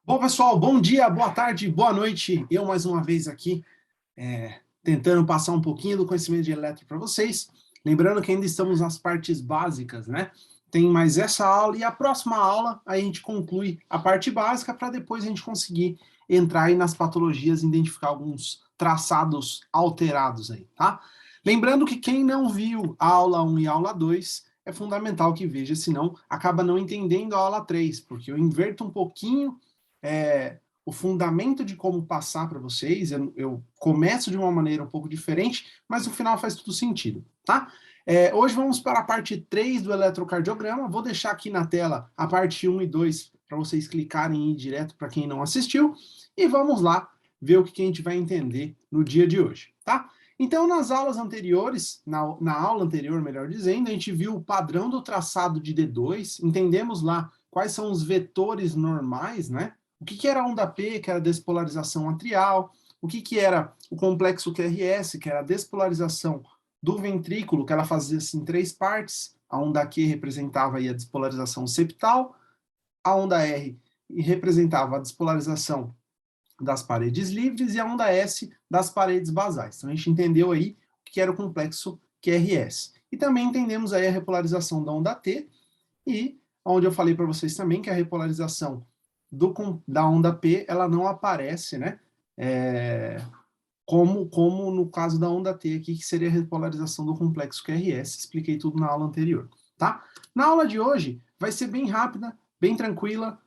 Bom, pessoal, bom dia, boa tarde, boa noite. Eu, mais uma vez aqui, tentando passar um pouquinho do conhecimento de elétrica para vocês. Lembrando que ainda estamos nas partes básicas, né? Tem mais essa aula e a próxima aula a gente conclui a parte básica para depois a gente conseguir entrar aí nas patologias e identificar alguns traçados alterados aí, tá? Lembrando que quem não viu a aula 1 e a aula 2, é fundamental que veja, senão acaba não entendendo a aula 3, porque eu inverto um pouquinho o fundamento de como passar para vocês. Eu começo de uma maneira um pouco diferente, mas no final faz tudo sentido, tá? Hoje vamos para a parte 3 do eletrocardiograma. Vou deixar aqui na tela a parte 1 e 2 para vocês clicarem e ir direto para quem não assistiu. E vamos lá ver o que a gente vai entender no dia de hoje, tá? Então, nas aulas anteriores, na aula anterior, melhor dizendo, a gente viu o padrão do traçado de D2, entendemos lá quais são os vetores normais, né? O que era a onda P, que era a despolarização atrial, o que era o complexo QRS, que era a despolarização do ventrículo, que ela fazia-se em 3 partes, a onda Q representava aí a despolarização septal, a onda R representava a despolarização das paredes livres e a onda S das paredes basais. Então a gente entendeu aí o que era o complexo QRS. E também entendemos aí a repolarização da onda T e onde eu falei para vocês também que a repolarização da onda P, ela não aparece, né? Como no caso da onda T aqui, que seria a repolarização do complexo QRS, expliquei tudo na aula anterior, tá? Na aula de hoje, vai ser bem rápida, bem tranquila,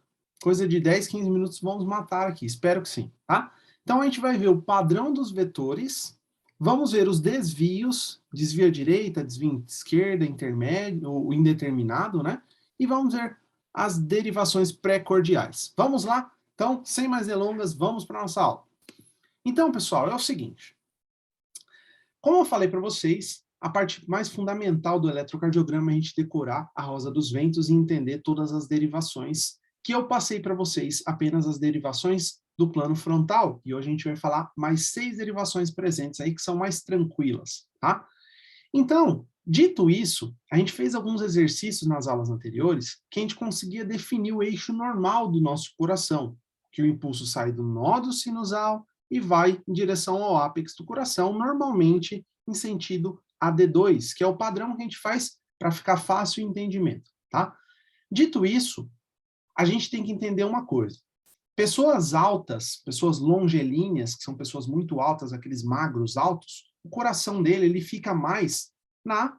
coisa de 10, 15 minutos vamos matar aqui, espero que sim, tá? Então a gente vai ver o padrão dos vetores, vamos ver os desvios, desvio à direita, desvio à esquerda, intermédio, ou indeterminado, né? E vamos ver as derivações pré-cordiais. Vamos lá? Então, sem mais delongas, vamos para a nossa aula. Então, pessoal, é o seguinte. Como eu falei para vocês, a parte mais fundamental do eletrocardiograma é a gente decorar a rosa dos ventos e entender todas as derivações, que eu passei para vocês apenas as derivações do plano frontal, e hoje a gente vai falar mais 6 derivações presentes aí que são mais tranquilas, tá? Então, dito isso, a gente fez alguns exercícios nas aulas anteriores que a gente conseguia definir o eixo normal do nosso coração, que o impulso sai do nódo sinusal e vai em direção ao ápex do coração, normalmente em sentido AD2, que é o padrão que a gente faz para ficar fácil o entendimento, tá? Dito isso, a gente tem que entender uma coisa. Pessoas altas, pessoas longilíneas, que são pessoas muito altas, aqueles magros altos, o coração dele ele fica mais na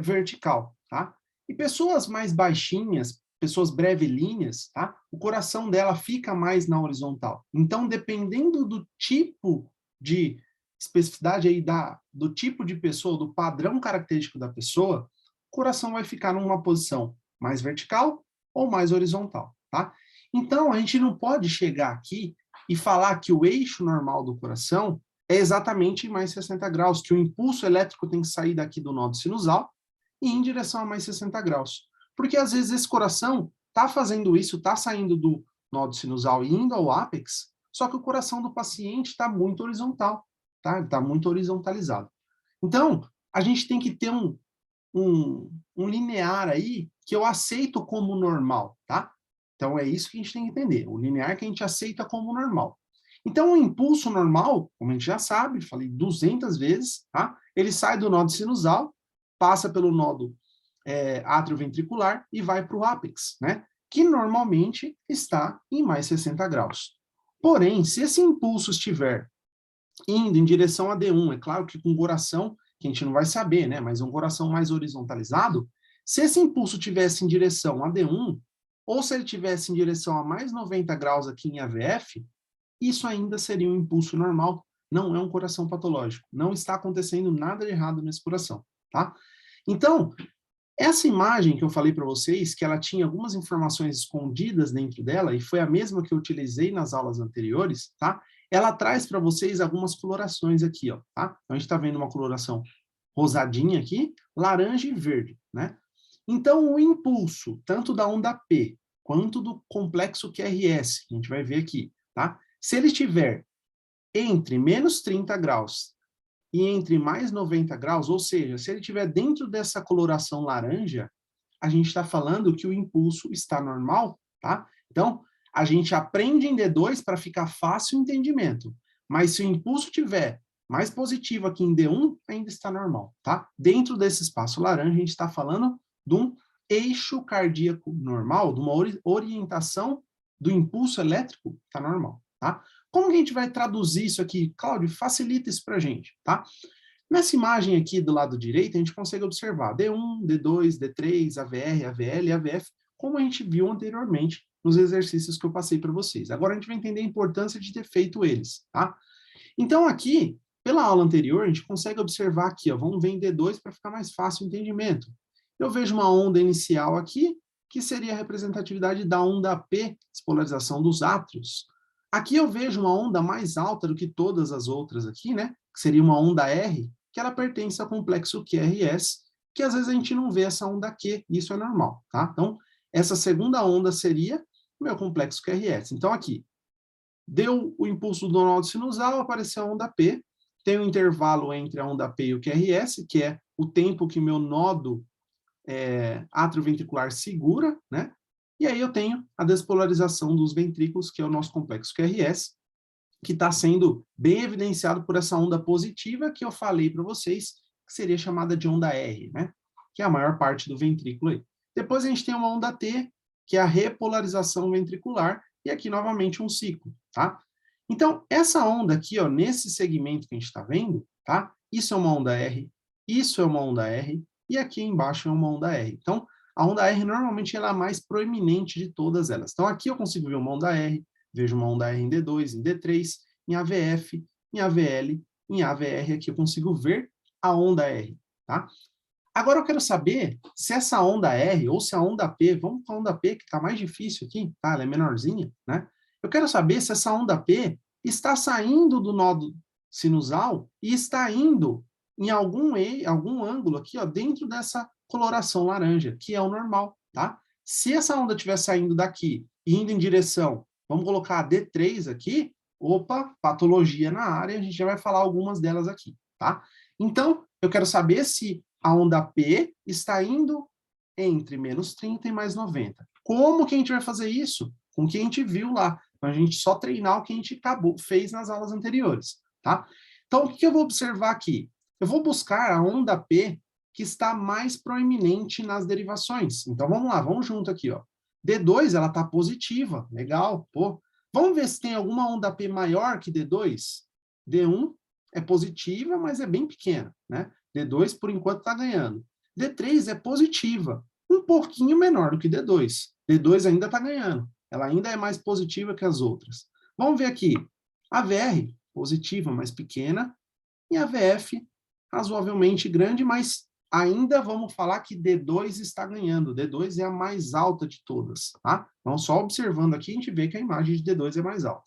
vertical, tá? E pessoas mais baixinhas, pessoas brevilíneas, tá? O coração dela fica mais na horizontal. Então, dependendo do tipo de especificidade aí do tipo de pessoa, do padrão característico da pessoa, o coração vai ficar numa posição mais vertical ou mais horizontal, tá? Então, a gente não pode chegar aqui e falar que o eixo normal do coração é exatamente mais 60 graus, que o impulso elétrico tem que sair daqui do nódo sinusal e ir em direção a mais 60 graus. Porque às vezes esse coração está fazendo isso, está saindo do nódo sinusal e indo ao ápex, só que o coração do paciente está muito horizontal, tá? Está muito horizontalizado. Então, a gente tem que ter um linear aí que eu aceito como normal, tá? Então, é isso que a gente tem que entender, o linear que a gente aceita como normal. Então, o impulso normal, como a gente já sabe, falei 200 vezes, tá? Ele sai do nódo sinusal, passa pelo nódo atrioventricular e vai para o ápex, né? Que normalmente está em mais 60 graus. Porém, se esse impulso estiver indo em direção a D1, é claro que com o coração, que a gente não vai saber, né? Mas um coração mais horizontalizado, se esse impulso tivesse em direção a D1, ou se ele tivesse em direção a mais 90 graus aqui em AVF, isso ainda seria um impulso normal, não é um coração patológico. Não está acontecendo nada de errado nesse coração, tá? Então, essa imagem que eu falei para vocês, que ela tinha algumas informações escondidas dentro dela, e foi a mesma que eu utilizei nas aulas anteriores, tá? Ela traz para vocês algumas colorações aqui, ó, tá? Então, a gente está vendo uma coloração rosadinha aqui, laranja e verde, né? Então, o impulso, tanto da onda P, quanto do complexo QRS, que a gente vai ver aqui, tá? Se ele estiver entre menos 30 graus e entre mais 90 graus, ou seja, se ele estiver dentro dessa coloração laranja, a gente está falando que o impulso está normal, tá? Então, a gente aprende em D2 para ficar fácil o entendimento. Mas se o impulso tiver mais positivo aqui em D1, ainda está normal, tá? Dentro desse espaço laranja, a gente está falando de um eixo cardíaco normal, de uma orientação do impulso elétrico, está normal, tá? Como que a gente vai traduzir isso aqui? Cláudio, facilita isso para a gente, tá? Nessa imagem aqui do lado direito, a gente consegue observar D1, D2, D3, AVR, AVL e AVF, como a gente viu anteriormente nos exercícios que eu passei para vocês. Agora a gente vai entender a importância de ter feito eles, tá? Então aqui, pela aula anterior, a gente consegue observar aqui, ó, vamos ver em D2 para ficar mais fácil o entendimento. Eu vejo uma onda inicial aqui, que seria a representatividade da onda P, despolarização dos átrios. Aqui eu vejo uma onda mais alta do que todas as outras aqui, né? Que seria uma onda R, que ela pertence ao complexo QRS, que às vezes a gente não vê essa onda Q, e isso é normal, tá? Então, essa segunda onda seria o meu complexo QRS. Então, aqui, deu o impulso do nó sinusal, apareceu a onda P, tem um intervalo entre a onda P e o QRS, que é o tempo que meu nódo atrioventricular segura, né? E aí eu tenho a despolarização dos ventrículos, que é o nosso complexo QRS, que está sendo bem evidenciado por essa onda positiva que eu falei para vocês, que seria chamada de onda R, né? Que é a maior parte do ventrículo aí. Depois a gente tem uma onda T, que é a repolarização ventricular, e aqui novamente um ciclo, tá? Então, essa onda aqui, ó, nesse segmento que a gente está vendo, tá? Isso é uma onda R, isso é uma onda R, e aqui embaixo é uma onda R. Então, a onda R normalmente ela é a mais proeminente de todas elas. Então, aqui eu consigo ver uma onda R, vejo uma onda R em D2, em D3, em AVF, em AVL, em AVR, aqui eu consigo ver a onda R, tá? Agora eu quero saber se essa onda R ou se a onda P, vamos com a onda P que está mais difícil aqui, tá? Ela é menorzinha, né? Eu quero saber se essa onda P está saindo do nódo sinusal e está indo em algum ângulo aqui, ó, dentro dessa coloração laranja, que é o normal, tá? Se essa onda estiver saindo daqui e indo em direção, vamos colocar a D3 aqui, opa, patologia na área, a gente já vai falar algumas delas aqui, tá? Então, eu quero saber se a onda P está indo entre menos 30 e mais 90. Como que a gente vai fazer isso? Com o que a gente viu lá. Para a gente só treinar o que a gente fez nas aulas anteriores, tá? Então, o que eu vou observar aqui? Eu vou buscar a onda P que está mais proeminente nas derivações. Então, vamos lá, vamos junto aqui, ó. D2, ela está positiva, legal, pô. Vamos ver se tem alguma onda P maior que D2? D1 é positiva, mas é bem pequena, né? D2, por enquanto, está ganhando. D3 é positiva, um pouquinho menor do que D2. D2 ainda está ganhando. Ela ainda é mais positiva que as outras. Vamos ver aqui. A VR, positiva, mas pequena. E a VF, razoavelmente grande, mas ainda vamos falar que D2 está ganhando. D2 é a mais alta de todas, tá? Então, só observando aqui, a gente vê que a imagem de D2 é mais alta.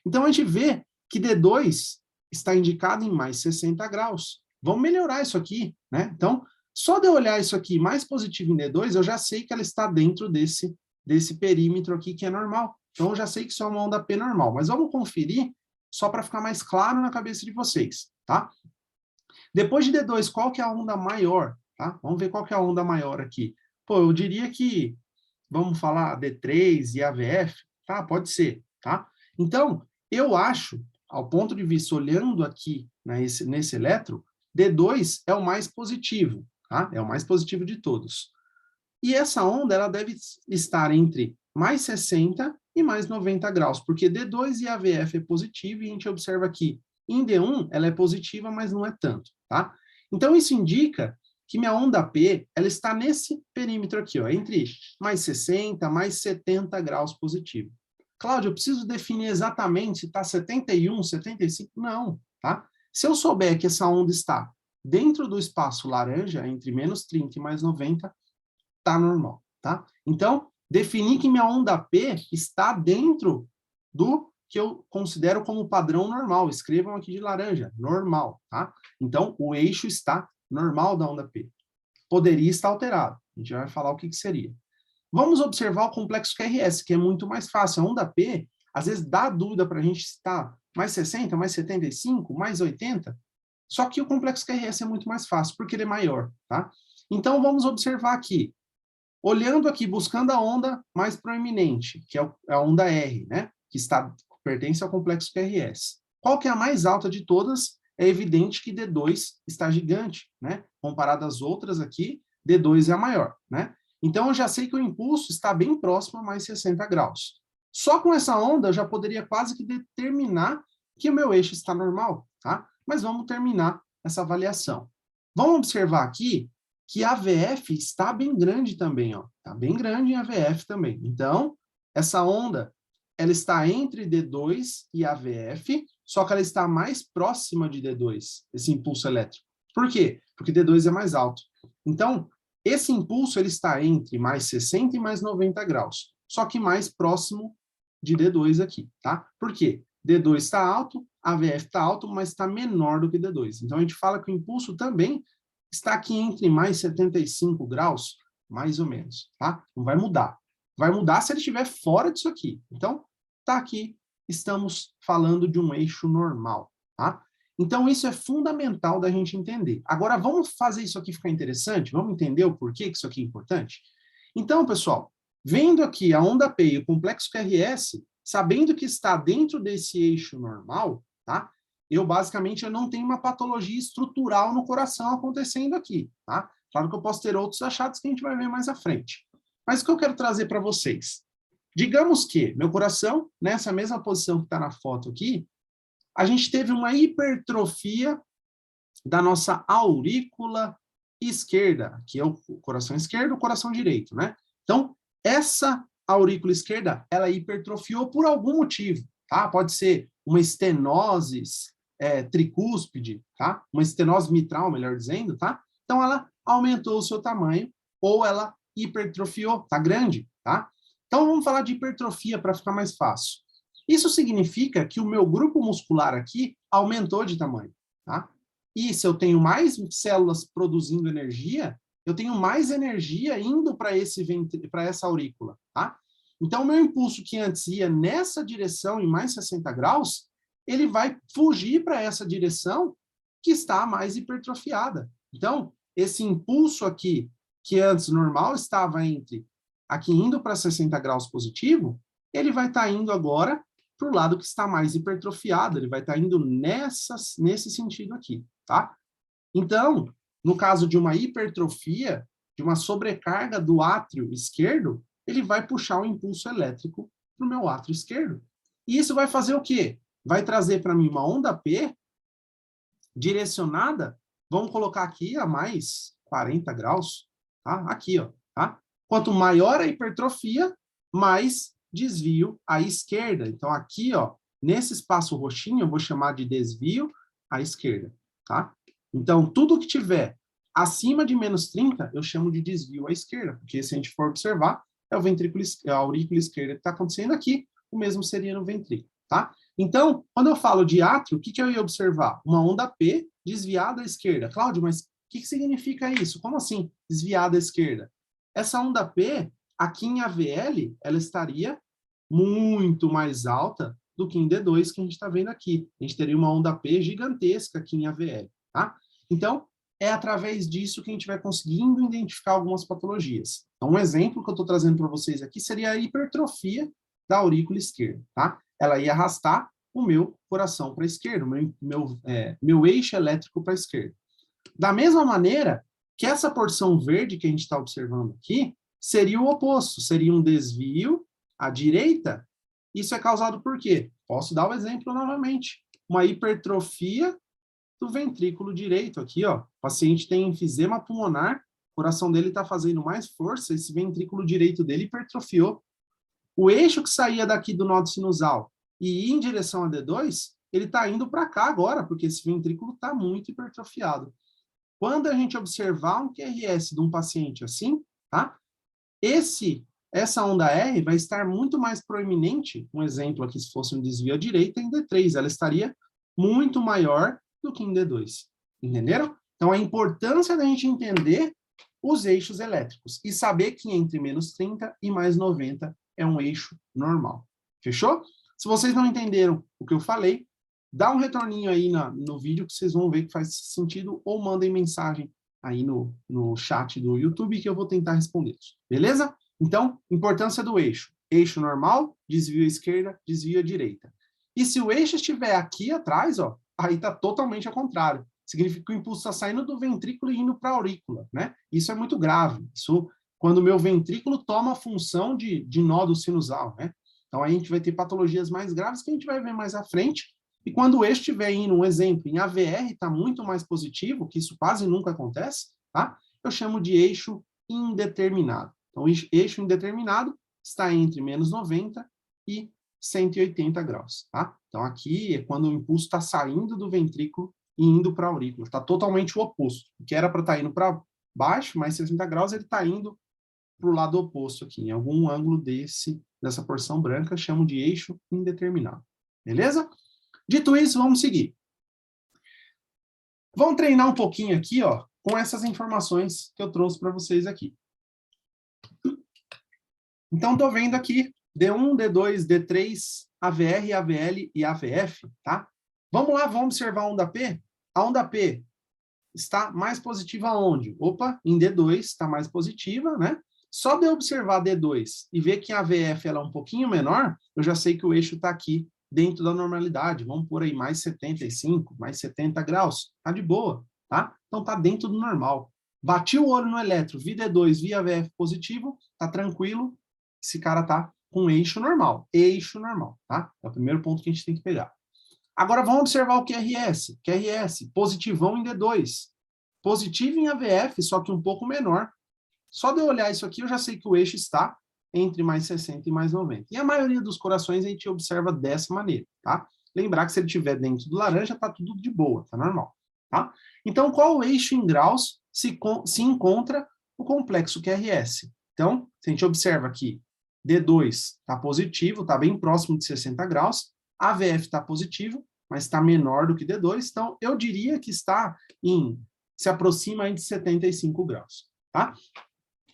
Então, a gente vê que D2 está indicado em mais 60 graus. Vamos melhorar isso aqui, né? Então, só de eu olhar isso aqui mais positivo em D2, eu já sei que ela está dentro desse perímetro aqui que é normal. Então, eu já sei que isso é uma onda P normal. Mas vamos conferir só para ficar mais claro na cabeça de vocês, tá? Depois de D2, qual que é a onda maior? Tá? Vamos ver qual que é a onda maior aqui. Pô, eu diria que, vamos falar D3 e AVF, tá? Pode ser, tá? Então, eu acho, ao ponto de vista, olhando aqui nesse elétron, D2 é o mais positivo, tá? É o mais positivo de todos. E essa onda, ela deve estar entre mais 60 e mais 90 graus, porque D2 e AVF é positivo, e a gente observa aqui, em D1, ela é positiva, mas não é tanto, tá? Então, isso indica que minha onda P, ela está nesse perímetro aqui, ó, entre mais 60, mais 70 graus positivo. Cláudio, eu preciso definir exatamente se está 71, 75? Não, tá? Se eu souber que essa onda está dentro do espaço laranja, entre menos 30 e mais 90, tá normal, tá? Então, definir que minha onda P está dentro do que eu considero como padrão normal. Escrevam aqui de laranja, normal, tá? Então, o eixo está normal da onda P. Poderia estar alterado. A gente vai falar o que seria. Vamos observar o complexo QRS, que é muito mais fácil. A onda P, às vezes, dá dúvida para a gente se está mais 60, mais 75, mais 80. Só que o complexo QRS é muito mais fácil, porque ele é maior, tá? Então, vamos observar aqui. Olhando aqui, buscando a onda mais proeminente, que é a onda R, né? Que pertence ao complexo QRS. Qual que é a mais alta de todas? É evidente que D2 está gigante, né? Comparado às outras aqui, D2 é a maior, né? Então, eu já sei que o impulso está bem próximo a mais 60 graus. Só com essa onda, eu já poderia quase que determinar que o meu eixo está normal, tá? Mas vamos terminar essa avaliação. Vamos observar aqui que a VF está bem grande também, ó. Está bem grande em AVF também. Então, essa onda, ela está entre D2 e AVF, só que ela está mais próxima de D2, esse impulso elétrico. Por quê? Porque D2 é mais alto. Então, esse impulso, ele está entre mais 60 e mais 90 graus, só que mais próximo de D2 aqui, tá? Por quê? D2 está alto, AVF está alto, mas está menor do que D2. Então, a gente fala que o impulso também está aqui entre mais 75 graus, mais ou menos, tá? Não vai mudar. Vai mudar se ele estiver fora disso aqui. Então, tá aqui, estamos falando de um eixo normal, tá? Então, isso é fundamental da gente entender. Agora, vamos fazer isso aqui ficar interessante? Vamos entender o porquê que isso aqui é importante? Então, pessoal, vendo aqui a onda P e o complexo QRS, sabendo que está dentro desse eixo normal, tá? Eu não tenho uma patologia estrutural no coração acontecendo aqui, tá? Claro que eu posso ter outros achados que a gente vai ver mais à frente. Mas o que eu quero trazer para vocês? Digamos que meu coração, nessa mesma posição que está na foto aqui, a gente teve uma hipertrofia da nossa aurícula esquerda, que é o coração esquerdo e o coração direito, né? Então, essa aurícula esquerda, ela hipertrofiou por algum motivo, tá? Pode ser uma estenose tricúspide, tá? Uma estenose mitral, melhor dizendo, tá? Então, ela aumentou o seu tamanho ou ela hipertrofiou, tá grande, tá? Então, vamos falar de hipertrofia para ficar mais fácil. Isso significa que o meu grupo muscular aqui aumentou de tamanho, tá? E se eu tenho mais células produzindo energia, eu tenho mais energia indo para essa aurícula, tá? Então, o meu impulso que antes ia nessa direção, em mais 60 graus, ele vai fugir para essa direção que está mais hipertrofiada. Então, esse impulso aqui, que antes normal estava aqui indo para 60 graus positivo, ele vai estar indo agora para o lado que está mais hipertrofiado, ele vai estar indo nesse sentido aqui, tá? Então, no caso de uma hipertrofia, de uma sobrecarga do átrio esquerdo, ele vai puxar o impulso elétrico para o meu átrio esquerdo. E isso vai fazer o quê? Vai trazer para mim uma onda P direcionada, vamos colocar aqui a mais 40 graus, tá? Aqui, ó, tá? Quanto maior a hipertrofia, mais desvio à esquerda. Então, aqui, ó, nesse espaço roxinho, eu vou chamar de desvio à esquerda, tá? Então, tudo que tiver acima de menos 30, eu chamo de desvio à esquerda, porque se a gente for observar, é a aurícula esquerda que está acontecendo aqui, o mesmo seria no ventrículo, tá? Então, quando eu falo de átrio, o que eu ia observar? Uma onda P desviada à esquerda. Cláudio, mas o que significa isso? Como assim, desviada à esquerda? Essa onda P, aqui em AVL, ela estaria muito mais alta do que em D2, que a gente está vendo aqui. A gente teria uma onda P gigantesca aqui em AVL, tá? Então, é através disso que a gente vai conseguindo identificar algumas patologias. Então, um exemplo que eu estou trazendo para vocês aqui seria a hipertrofia da aurícula esquerda, tá? Ela ia arrastar o meu coração para a esquerda, meu eixo elétrico para a esquerda. Da mesma maneira que essa porção verde que a gente está observando aqui seria o oposto, seria um desvio à direita. Isso é causado por quê? Posso dar o exemplo novamente. Uma hipertrofia do ventrículo direito aqui, ó. O paciente tem enfisema pulmonar, o coração dele está fazendo mais força, esse ventrículo direito dele hipertrofiou. O eixo que saía daqui do nódo sinusal e ia em direção a D2, ele está indo para cá agora, porque esse ventrículo está muito hipertrofiado. Quando a gente observar um QRS de um paciente assim, tá? Essa onda R vai estar muito mais proeminente, um exemplo aqui, se fosse um desvio à direita, em D3, ela estaria muito maior do que em D2. Entenderam? Então, a importância da gente entender os eixos elétricos e saber que entre menos 30 e mais 90 é um eixo normal. Fechou? Se vocês não entenderam o que eu falei, dá um retorninho aí no vídeo que vocês vão ver que faz sentido ou mandem mensagem aí no chat do YouTube que eu vou tentar respondê-los. Beleza? Então, importância do eixo. Eixo normal, desvio à esquerda, desvio à direita. E se o eixo estiver aqui atrás, ó, aí está totalmente ao contrário. Significa que o impulso está saindo do ventrículo e indo para a aurícula, né? Isso é muito grave. Isso, quando o meu ventrículo toma a função de nódo sinusal, né? Então, aí a gente vai ter patologias mais graves que a gente vai ver mais à frente. E quando o eixo estiver indo, um exemplo, em AVR está muito mais positivo, que isso quase nunca acontece, tá? Eu chamo de eixo indeterminado. Então, eixo indeterminado está entre menos 90 e 180 graus, tá? Então, aqui é quando o impulso está saindo do ventrículo e indo para a aurícula. Está totalmente o oposto. O que era para estar indo para baixo, mais 60 graus, ele está indo para o lado oposto aqui, em algum ângulo dessa porção branca, chamo de eixo indeterminado. Beleza? Dito isso, vamos seguir. Vamos treinar um pouquinho aqui, ó, com essas informações que eu trouxe para vocês aqui. Então, estou vendo aqui D1, D2, D3, AVR, AVL e AVF, tá? Vamos lá, vamos observar a onda P? A onda P está mais positiva onde? Opa, em D2 está mais positiva, né? Só de eu observar D2 e ver que a AVF ela é um pouquinho menor, eu já sei que o eixo está aqui dentro da normalidade. Vamos pôr aí mais 75, mais 70 graus. Tá de boa, tá? Então tá dentro do normal. Bati o olho no eletro, vi D2, vi AVF positivo, tá tranquilo. Esse cara tá com eixo normal, tá? É o primeiro ponto que a gente tem que pegar. Agora vamos observar o QRS. QRS, positivão em D2. Positivo em AVF, só que um pouco menor. Só de eu olhar isso aqui, eu já sei que o eixo está entre mais 60 e mais 90. E a maioria dos corações a gente observa dessa maneira, tá? Lembrar que se ele estiver dentro do laranja, tá tudo de boa, tá normal, tá? Então, qual eixo em graus se encontra o complexo QRS? Então, se a gente observa aqui, D2 está positivo, está bem próximo de 60 graus, AVF está positivo, mas está menor do que D2, então eu diria que se aproxima de 75 graus, tá?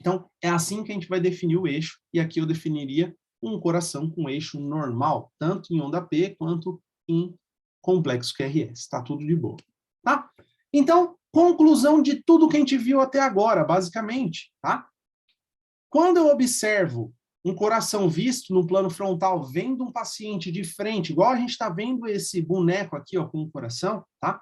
Então, é assim que a gente vai definir o eixo, e aqui eu definiria um coração com eixo normal, tanto em onda P quanto em complexo QRS, está tudo de boa, tá? Então, conclusão de tudo que a gente viu até agora, basicamente, tá? Quando eu observo um coração visto no plano frontal, vendo um paciente de frente, igual a gente está vendo esse boneco aqui, ó, com o coração, tá?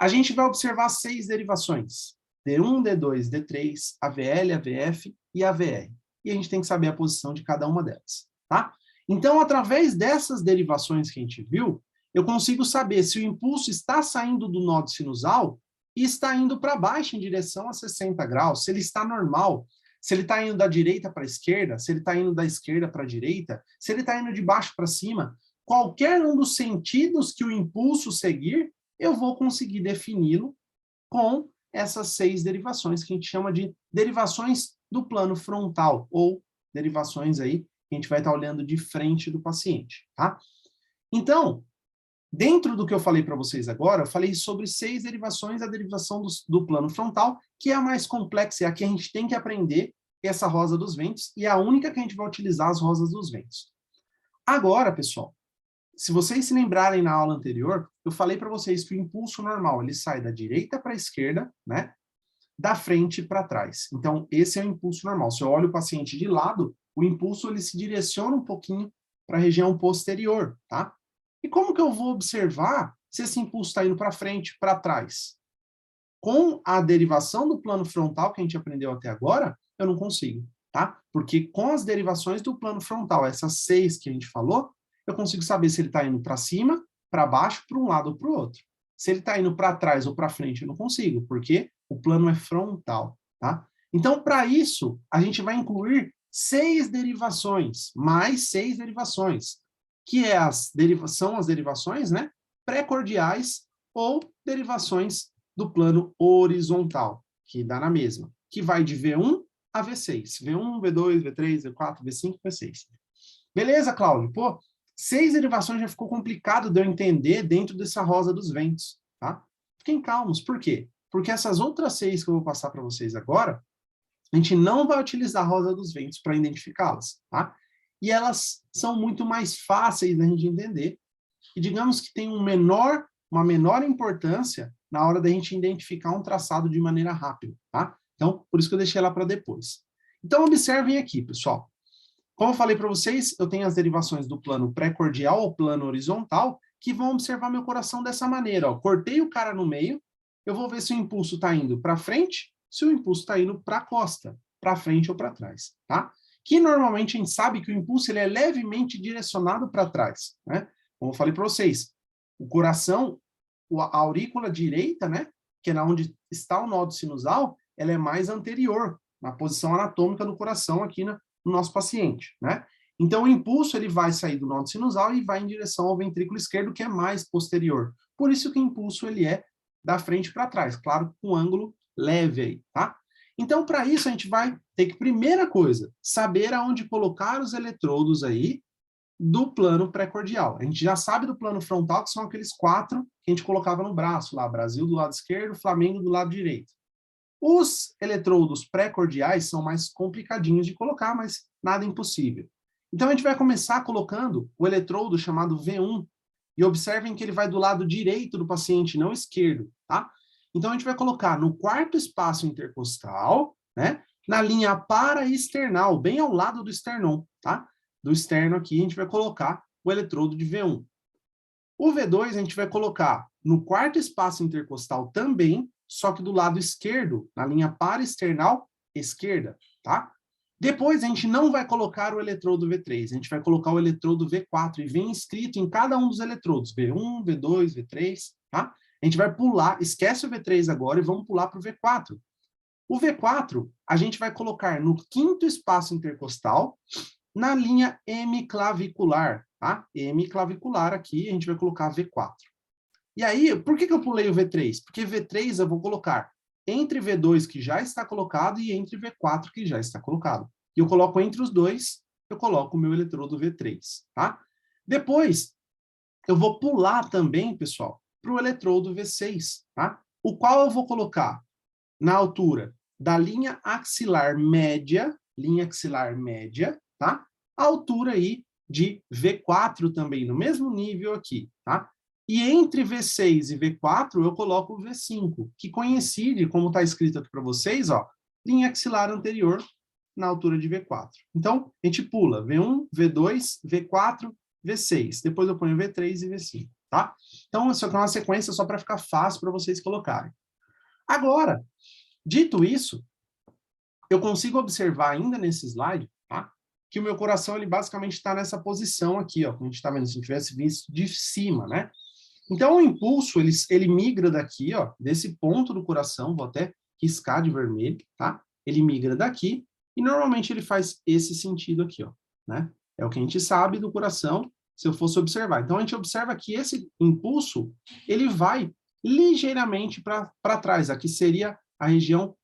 A gente vai observar 6 derivações. D1, D2, D3, AVL, AVF e AVR. E a gente tem que saber a posição de cada uma delas, tá? Então, através dessas derivações que a gente viu, eu consigo saber se o impulso está saindo do nódo sinusal e está indo para baixo em direção a 60 graus, se ele está normal, se ele está indo da direita para a esquerda, se ele está indo da esquerda para a direita, se ele está indo de baixo para cima, qualquer um dos sentidos que o impulso seguir, eu vou conseguir defini-lo com essas 6 derivações, que a gente chama de derivações do plano frontal, ou derivações aí que a gente vai estar olhando de frente do paciente, tá? Então, dentro do que eu falei para vocês agora, eu falei sobre 6 derivações, a derivação do plano frontal, que é a mais complexa, é a que a gente tem que aprender, essa rosa dos ventos, e é a única que a gente vai utilizar as rosas dos ventos. Agora, pessoal, se vocês se lembrarem na aula anterior, eu falei para vocês que o impulso normal, ele sai da direita para a esquerda, né? Da frente para trás. Então, esse é o impulso normal. Se eu olho o paciente de lado, o impulso ele se direciona um pouquinho para a região posterior, tá? E como que eu vou observar se esse impulso está indo para frente, para trás? Com a derivação do plano frontal que a gente aprendeu até agora, eu não consigo, tá? Porque com as derivações do plano frontal, essas 6 que a gente falou, eu consigo saber se ele está indo para cima, para baixo, para um lado ou para o outro. Se ele está indo para trás ou para frente, eu não consigo, porque o plano é frontal, tá? Então, para isso, a gente vai incluir 6 derivações, mais 6 derivações, que são as derivações, né, pré-cordiais ou derivações do plano horizontal, que dá na mesma, que vai de V1 a V6. V1, V2, V3, V4, V5, V6. Beleza, Cláudio? Pô, 6 derivações já ficou complicado de eu entender dentro dessa rosa dos ventos, tá? Fiquem calmos. Por quê? Porque essas outras 6 que eu vou passar para vocês agora, a gente não vai utilizar a rosa dos ventos para identificá-las, tá? E elas são muito mais fáceis da gente entender. E digamos que tem uma menor importância na hora da gente identificar um traçado de maneira rápida, tá? Então, por isso que eu deixei ela para depois. Então, observem aqui, pessoal. Como eu falei para vocês, eu tenho as derivações do plano pré-cordial ao plano horizontal, que vão observar meu coração dessa maneira. Ó. Cortei o cara no meio, eu vou ver se o impulso está indo para frente, se o impulso está indo para a costa, para frente ou para trás, tá? Que normalmente a gente sabe que o impulso ele é levemente direcionado para trás, né? Como eu falei para vocês, o coração, a aurícula direita, né, que é onde está o nó sinusal, ela é mais anterior, na posição anatômica do coração aqui no nosso paciente, né? Então, o impulso ele vai sair do nó sinusal e vai em direção ao ventrículo esquerdo, que é mais posterior. Por isso que o impulso ele é da frente para trás, claro, com um ângulo leve aí, tá? Então, para isso, a gente vai ter que, primeira coisa, saber aonde colocar os eletrodos aí do plano pré-cordial. A gente já sabe do plano frontal, que são aqueles 4 que a gente colocava no braço lá, Brasil do lado esquerdo, Flamengo do lado direito. Os eletrodos pré-cordiais são mais complicadinhos de colocar, mas nada impossível. Então, a gente vai começar colocando o eletrodo chamado V1, e observem que ele vai do lado direito do paciente, não esquerdo, tá? Então, a gente vai colocar no 4º espaço intercostal, né? Na linha paraesternal, bem ao lado do esternão, tá? Do externo aqui, a gente vai colocar o eletrodo de V1. O V2 a gente vai colocar no 4º espaço intercostal também, só que do lado esquerdo, na linha paraesternal esquerda, tá? Depois a gente não vai colocar o eletrodo V3, a gente vai colocar o eletrodo V4 e vem escrito em cada um dos eletrodos, V1, V2, V3, tá? A gente vai pular, esquece o V3 agora e vamos pular para o V4. O V4 a gente vai colocar no 5º espaço intercostal, na linha hemiclavicular, tá? Hemiclavicular aqui, a gente vai colocar V4. E aí, por que eu pulei o V3? Porque V3 eu vou colocar entre V2, que já está colocado, e entre V4, que já está colocado. E eu coloco entre os dois, eu coloco o meu eletrodo V3, tá? Depois, eu vou pular também, pessoal, para o eletrodo V6, tá? O qual eu vou colocar na altura da linha axilar média, tá? A altura aí de V4 também, no mesmo nível aqui, tá? E entre V6 e V4, eu coloco o V5, que coincide, como está escrito aqui para vocês, ó, linha axilar anterior na altura de V4. Então, a gente pula V1, V2, V4, V6. Depois eu ponho V3 e V5, tá? Então, isso aqui é uma sequência só para ficar fácil para vocês colocarem. Agora, dito isso, eu consigo observar ainda nesse slide, tá? Que o meu coração, ele basicamente está nessa posição aqui, ó, como a gente está vendo, se tivesse visto de cima, né? Então, o impulso, ele migra daqui, ó, desse ponto do coração, vou até riscar de vermelho, tá? Ele migra daqui, e normalmente ele faz esse sentido aqui, ó, né? É o que a gente sabe do coração, se eu fosse observar. Então, a gente observa que esse impulso, ele vai ligeiramente para trás. Aqui seria a região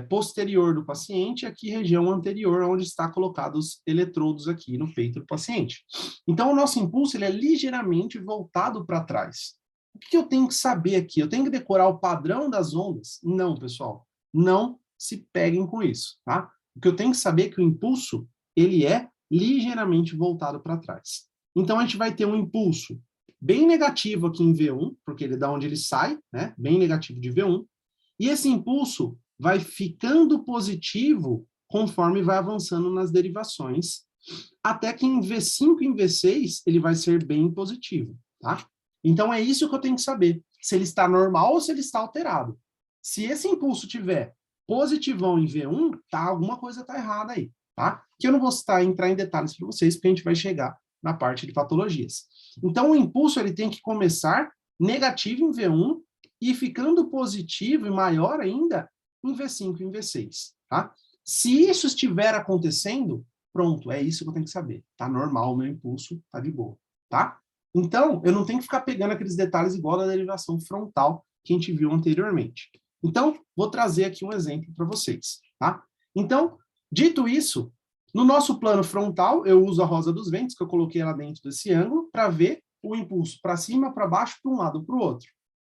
posterior do paciente, aqui região anterior, onde está colocados os eletrodos aqui no peito do paciente. Então, o nosso impulso ele é ligeiramente voltado para trás. O que eu tenho que saber aqui? Eu tenho que decorar o padrão das ondas? Não, pessoal. Não se peguem com isso, tá? O que eu tenho que saber é que o impulso, ele é ligeiramente voltado para trás. Então, a gente vai ter um impulso bem negativo aqui em V1, porque ele é da onde ele sai, né? Bem negativo de V1. E esse impulso vai ficando positivo conforme vai avançando nas derivações, até que em V5 e em V6 ele vai ser bem positivo, tá? Então é isso que eu tenho que saber, se ele está normal ou se ele está alterado. Se esse impulso tiver positivão em V1, tá, alguma coisa está errada aí, tá? Que eu não vou entrar em detalhes para vocês, porque a gente vai chegar na parte de patologias. Então o impulso ele tem que começar negativo em V1 e ficando positivo e maior ainda em V5 e em V6, tá? Se isso estiver acontecendo, pronto, é isso que eu tenho que saber. Tá normal o meu impulso, tá de boa, tá? Então, eu não tenho que ficar pegando aqueles detalhes igual da derivação frontal que a gente viu anteriormente. Então, vou trazer aqui um exemplo para vocês, tá? Então, dito isso, no nosso plano frontal, eu uso a rosa dos ventos, que eu coloquei lá dentro desse ângulo, para ver o impulso para cima, para baixo, para um lado, para o outro.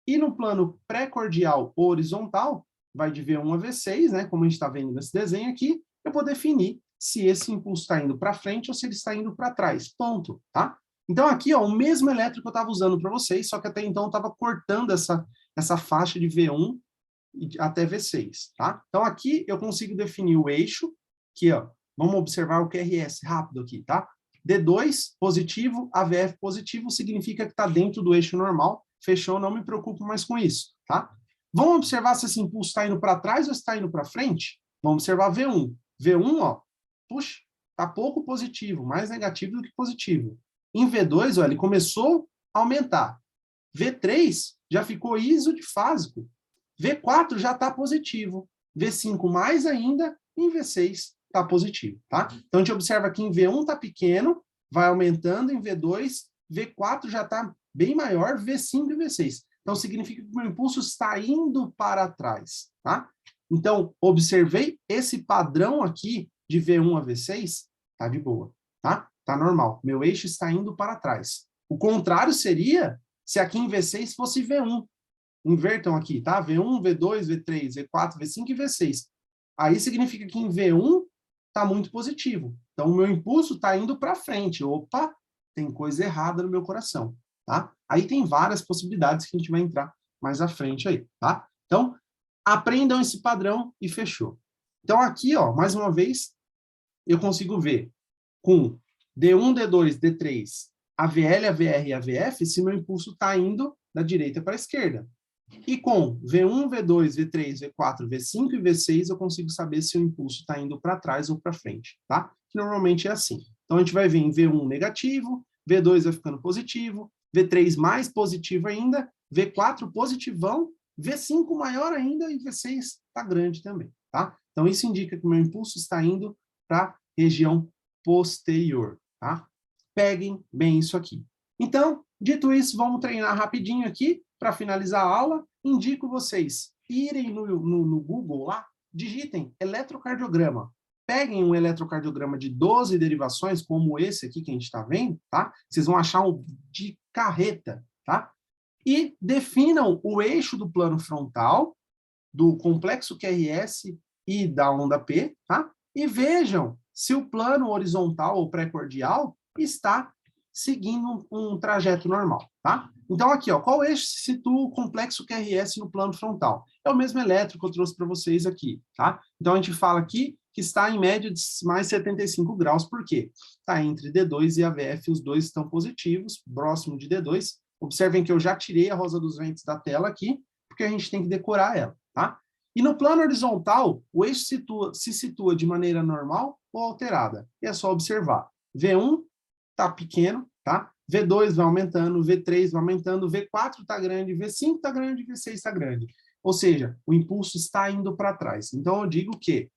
E no plano pré-cordial horizontal, vai de V1 a V6, né, como a gente está vendo nesse desenho aqui, eu vou definir se esse impulso está indo para frente ou se ele está indo para trás, ponto, tá? Então aqui, ó, o mesmo elétrico que eu estava usando para vocês, só que até então eu estava cortando essa faixa de V1 até V6, tá? Então, aqui eu consigo definir o eixo, que, ó, vamos observar o QRS rápido aqui, tá? D2 positivo, AVF positivo, significa que está dentro do eixo normal. Fechou, não me preocupo mais com isso, tá? Vamos observar se esse impulso está indo para trás ou está indo para frente? Vamos observar V1. V1, ó, puxa, está pouco positivo, mais negativo do que positivo. Em V2, ó, ele começou a aumentar. V3 já ficou isodifásico. V4 já está positivo. V5 mais ainda, em V6 está positivo, tá? Então, a gente observa que em V1 está pequeno, vai aumentando em V2, V4 já está bem maior, V5 e V6. Então, significa que o meu impulso está indo para trás, tá? Então, observei esse padrão aqui de V1 a V6, tá de boa, tá? Tá normal. Meu eixo está indo para trás. O contrário seria se aqui em V6 fosse V1. Invertam aqui, tá? V1, V2, V3, V4, V5 e V6. Aí significa que em V1 está muito positivo. Então, o meu impulso está indo para frente. Opa, tem coisa errada no meu coração, tá? Aí tem várias possibilidades que a gente vai entrar mais à frente aí, tá? Então, aprendam esse padrão e fechou. Então, aqui, ó, mais uma vez, eu consigo ver com D1, D2, D3, AVL, AVR e AVF, se meu impulso está indo da direita para a esquerda. E com V1, V2, V3, V4, V5 e V6, eu consigo saber se o impulso está indo para trás ou para frente, tá? Que normalmente é assim. Então, a gente vai ver em V1 negativo, V2 vai ficando positivo, V3 mais positivo ainda, V4 positivão, V5 maior ainda e V6 está grande também, tá? Então, isso indica que o meu impulso está indo para a região posterior, tá? Peguem bem isso aqui. Então, dito isso, vamos treinar rapidinho aqui para finalizar a aula. Indico vocês irem no Google lá, digitem eletrocardiograma. Peguem um eletrocardiograma de 12 derivações, como esse aqui que a gente está vendo, tá? Vocês vão achar um de carreta, tá? E definam o eixo do plano frontal, do complexo QRS e da onda P, tá? E vejam se o plano horizontal ou pré-cordial está seguindo um trajeto normal, tá? Então, aqui, ó, qual eixo situa o complexo QRS no plano frontal? É o mesmo elétrico que eu trouxe para vocês aqui, tá? Então, a gente fala aqui que está em média de mais 75 graus, por quê? Está entre D2 e AVF, os dois estão positivos, próximo de D2. Observem que eu já tirei a rosa dos ventos da tela aqui, porque a gente tem que decorar ela, tá? E no plano horizontal, o eixo se situa de maneira normal ou alterada. E é só observar. V1 está pequeno, tá? V2 vai aumentando, V3 vai aumentando, V4 está grande, V5 está grande, V6 está grande. Ou seja, o impulso está indo para trás. Então, eu digo que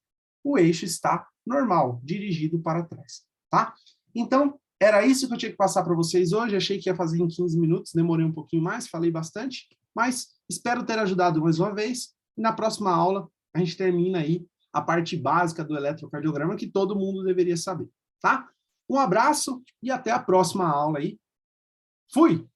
o eixo está normal, dirigido para trás, tá? Então, era isso que eu tinha que passar para vocês hoje. Achei que ia fazer em 15 minutos, demorei um pouquinho mais, falei bastante, mas espero ter ajudado mais uma vez. E na próxima aula, a gente termina aí a parte básica do eletrocardiograma que todo mundo deveria saber, tá? Um abraço e até a próxima aula aí. Fui!